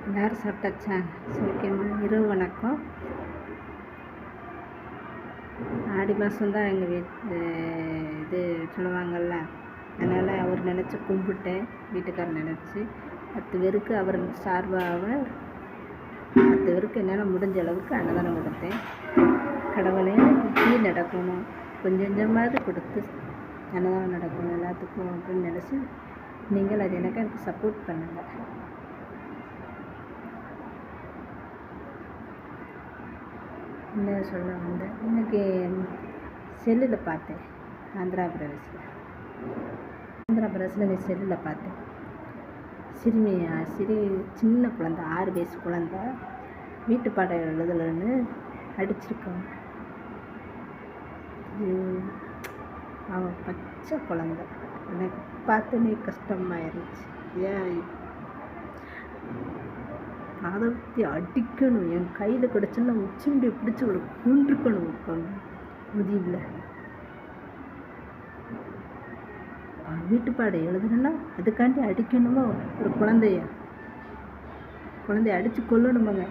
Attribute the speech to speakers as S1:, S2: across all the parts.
S1: எல்லோரும் சாப்பிட்டாச்சா? சௌக்கியமா? இரவு வணக்கம். ஆடி மாதம்தான் எங்கள் இது சொல்லுவாங்கள்ல, அதனால் அவர் நினச்சி கும்பிட்டேன். வீட்டுக்காரர் நினச்சி 10 பேருக்கு அவர் சார்பாக 10 பேருக்கு என்னால் முடிஞ்ச அளவுக்கு அன்னதானம் கொடுத்தேன். கடவுளே இப்படி நடக்கணும், கொஞ்சம் கொஞ்சமாவது கொடுத்து அன்னதானம் நடக்கணும் எல்லாத்துக்கும் அப்படின்னு நினச்சி நீங்கள் அது எனக்கு சப்போர்ட் பண்ணுங்கள். என்ன சொல்ல வந்தேன், இன்றைக்கி செல்லில் பார்த்தேன். ஆந்திரா பிரதேசில் நீ செல்லில் பார்த்தேன். சின்ன குழந்தை, 6 வயசு குழந்தை வீட்டு பாடம் எழுதலைன்னு அடிச்சிருக்காங்க. அவன் பச்சை குழந்தை. எனக்கு பார்த்தனே கஷ்டமாக இருந்துச்சு. ஏன் அதை பற்றி அடிக்கணும், என் கையில் கிடச்சுன்னா உச்சிண்டி பிடிச்சி ஒரு கொண்டிருக்கணும். உட்காந்து முதியில் வீட்டுப்பாடை எழுதுனா அதுக்காண்டி அடிக்கணுமா? ஒரு குழந்தைய அடித்து கொல்லணுமாங்க?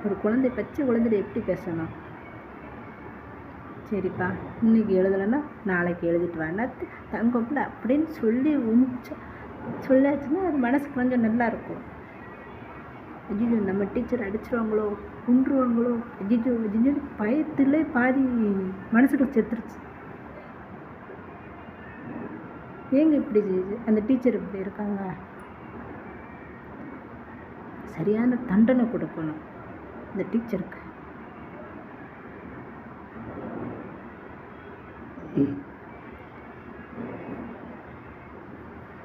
S1: ஒரு குழந்தை, பச்சை குழந்தைய எப்படி பேசணும்? சரிப்பா, இன்னைக்கு எழுதலைன்னா நாளைக்கு எழுதிட்டு வானா தங்கப்பில் அப்படின்னு சொல்லி சொல்லாச்சுன்னா அது மனசு கொஞ்சம் நல்லா இருக்கும். ஐயோ நம்ம டீச்சர் அடிச்சிருவாங்களோ, கொன்றுவாங்களோ, ஐயோ பயத்திலே பாதி மனசுக்கு செத்துருச்சு. ஏங்க இப்படி அந்த டீச்சர் இப்படி இருக்காங்க? சரியான தண்டனை கொடுக்கணும் இந்த டீச்சருக்கு.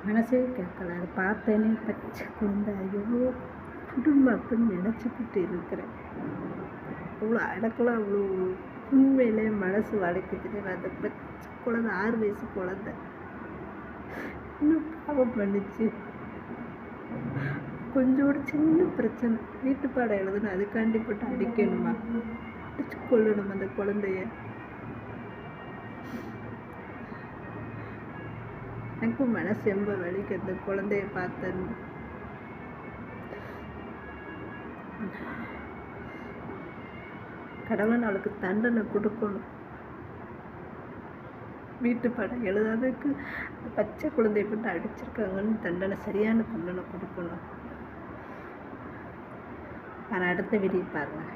S1: மனசே கேட்கல. அதை பார்த்தேனே பச்சை குழந்தை, ஐயோ குடும்பம் அப்படின்னு நினச்சிக்கிட்டு இருக்கிறேன். அவ்வளோ அடக்கலாம், அவ்வளோ உண்மையிலே மனசு வளைக்குதுன்னு. அந்த பச்சை குழந்தை, 6 வயசு குழந்தை இன்னும் பாவம் பண்ணிச்சு. கொஞ்சோடு சின்ன பிரச்சனை, வீட்டு பாடம் எழுதுன்னு அதுக்காண்டி போட்டு அடிக்கணுமா? அடிச்சு கொள்ளணும் அந்த குழந்தைய. எனக்கும் மனசு ரொம்ப வலிக்கு அந்த குழந்தைய பார்த்தேன்னு. கடவுள் அவளுக்கு தண்டனை கொடுக்கணும். வீட்டு பாடம் எழுதாததுக்கு பச்சை குழந்தைய போட்டு அடிச்சிருக்காங்கன்னு சரியான தண்டனை கொடுக்கணும். ஆனால் அடுத்த வீடியோ பாருங்கள்.